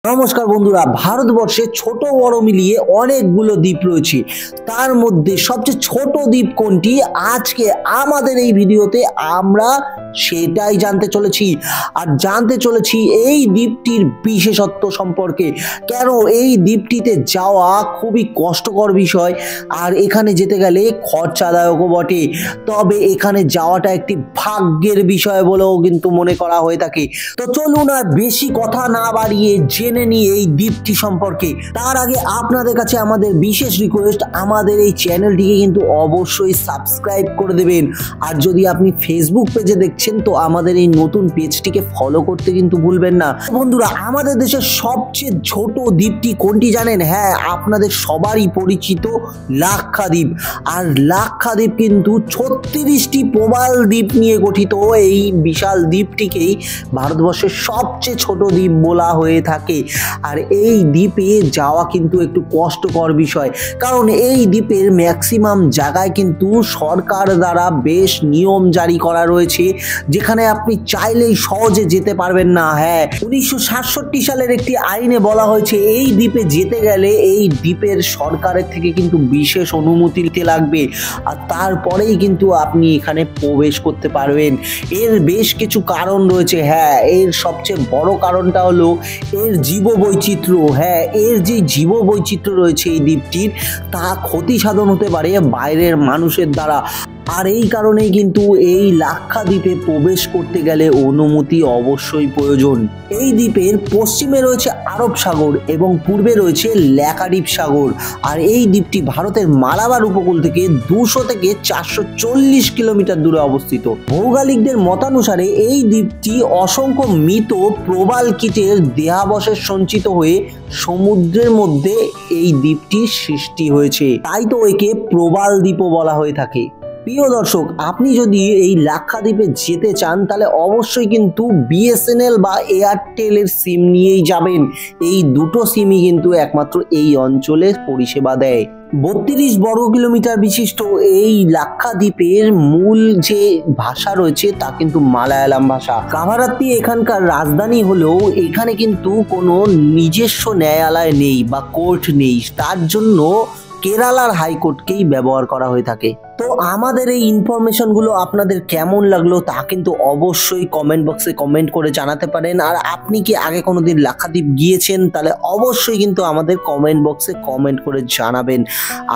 নমস্কার বন্ধুরা, ভারতবর্ষে ছোট বড় মিলিয়ে অনেকগুলো দ্বীপ রয়েছে। তার মধ্যে সবচেয়ে ছোট দ্বীপ কোনটি, আজকে আমাদের এই ভিডিওতে আমরা সেটাই জানতে চলেছি। আর জানতে চলেছি এই দ্বীপটির বিশেষত্ব সম্পর্কে, কেন এই দ্বীপটিতে যাওয়া খুবই কষ্টকর বিষয় আর এখানে যেতে গেলে খরচাদায়কও বটে। তবে এখানে যাওয়াটা একটি ভাগ্যের বিষয় বলেও কিন্তু মনে করা হয়ে থাকে। তো চলুন আর বেশি কথা না বাড়িয়ে জেনে নিই এই দ্বীপটি সম্পর্কে। তার আগে আপনাদের কাছে আমাদের বিশেষ রিকোয়েস্ট, আমাদের এই চ্যানেলটিকে কিন্তু অবশ্যই সাবস্ক্রাইব করে দেবেন। আর যদি আপনি ফেসবুক পেজে দেখছেন তো আমাদের এই নতুন পেজটিকে ফলো করতে কিন্তু ভুলবেন না। বন্ধুরা, আমাদের দেশের সবচেয়ে ছোট দ্বীপটি কোনটি জানেন? হ্যাঁ, আপনাদের সবারই পরিচিত লাক্ষাদ্বীপ। আর লাক্ষাদ্বীপ কিন্তু 36টি প্রবাল দ্বীপ নিয়ে গঠিত। এই বিশাল দ্বীপটিকেই ভারতবর্ষের সবচেয়ে ছোট দ্বীপ বলা হয়ে থাকে। আর এই দ্বীপে যাওয়া কিন্তু একটু কষ্টকর বিষয়, কারণ এই দ্বীপের ম্যাক্সিমাম জায়গায় কিন্তু সরকার দ্বারা বেশ নিয়ম জারি করা রয়েছে, যেখানে আপনি চাইলেই সহজে যেতে পারবেন না। হ্যাঁ, 1967 সালের একটি আইনে বলা হয়েছে এই দ্বীপে যেতে গেলে এই দ্বীপের সরকারের থেকে কিন্তু বিশেষ অনুমতি নিতে লাগবে, আর তারপরেই কিন্তু আপনি এখানে প্রবেশ করতে পারবেন। এর বেশ কিছু কারণ রয়েছে। হ্যাঁ, এর সবচেয়ে বড় কারণটা হলো এর জীববৈচিত্র্য। হ্যাঁ, এর যে জীববৈচিত্র্য রয়েছে এই দ্বীপটির, তা ক্ষতি সাধন হতে পারে বাইরের মানুষের দ্বারা। আর এই কারণেই কিন্তু এই লাক্ষাদ্বীপে প্রবেশ করতে গেলে অনুমতি অবশ্যই প্রয়োজন। এই দ্বীপের পশ্চিমে রয়েছে আরব সাগর এবং পূর্বে রয়েছে ল্যাকাদ্বীপ সাগর। আর এই দ্বীপটি ভারতের মালাবার উপকূল থেকে 200 থেকে 440 কিলোমিটার দূরে অবস্থিত। ভৌগোলিকদের মতানুসারে এই দ্বীপটি অসংখ্য মৃত প্রবাল কীটের দেহাবশেষ সঞ্চিত হয়ে সমুদ্রের মধ্যে এই দ্বীপটির সৃষ্টি হয়েছে, তাই তো একে প্রবাল দ্বীপও বলা হয়ে থাকে। প্রিয় দর্শক, আপনি যদি এই লাক্ষাদ্বীপে যেতে চান তাহলে অবশ্যই কিন্তু বিএসএনএল বা এয়ারটেলের সিম নিয়েই যাবেন। এই দুটো সিমই কিন্তু একমাত্র এই অঞ্চলে পরিষেবা দেয়। 32 বর্গ কিলোমিটার বিশিষ্ট এই লাক্ষাদ্বীপের মূল যে ভাষা রয়েছে তা কিন্তু মালায়ালাম ভাষা। কাভারাত্তি এখানকার রাজধানী হলেও এখানে কিন্তু কোনো নিজস্ব ন্যায়ালয় নেই বা কোর্ট নেই, তার জন্য কেরালার হাইকোর্টকেই ব্যবহার করা হয়ে থাকে। তো আমাদের এই ইনফরমেশনগুলো আপনাদের কেমন লাগলো তা কিন্তু অবশ্যই কমেন্ট বক্সে কমেন্ট করে জানাতে পারেন। আর আপনি কি আগে কোনোদিন লাক্ষাদ্বীপ গিয়েছেন তাহলে অবশ্যই কিন্তু আমাদের কমেন্ট বক্সে কমেন্ট করে জানাবেন।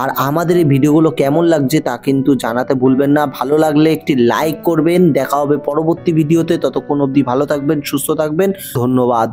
আর আমাদের এই ভিডিওগুলো কেমন লাগছে তা কিন্তু জানাতে ভুলবেন না। ভালো লাগলে একটি লাইক করবেন। দেখা হবে পরবর্তী ভিডিওতে, ততক্ষণ অবধি ভালো থাকবেন, সুস্থ থাকবেন। ধন্যবাদ।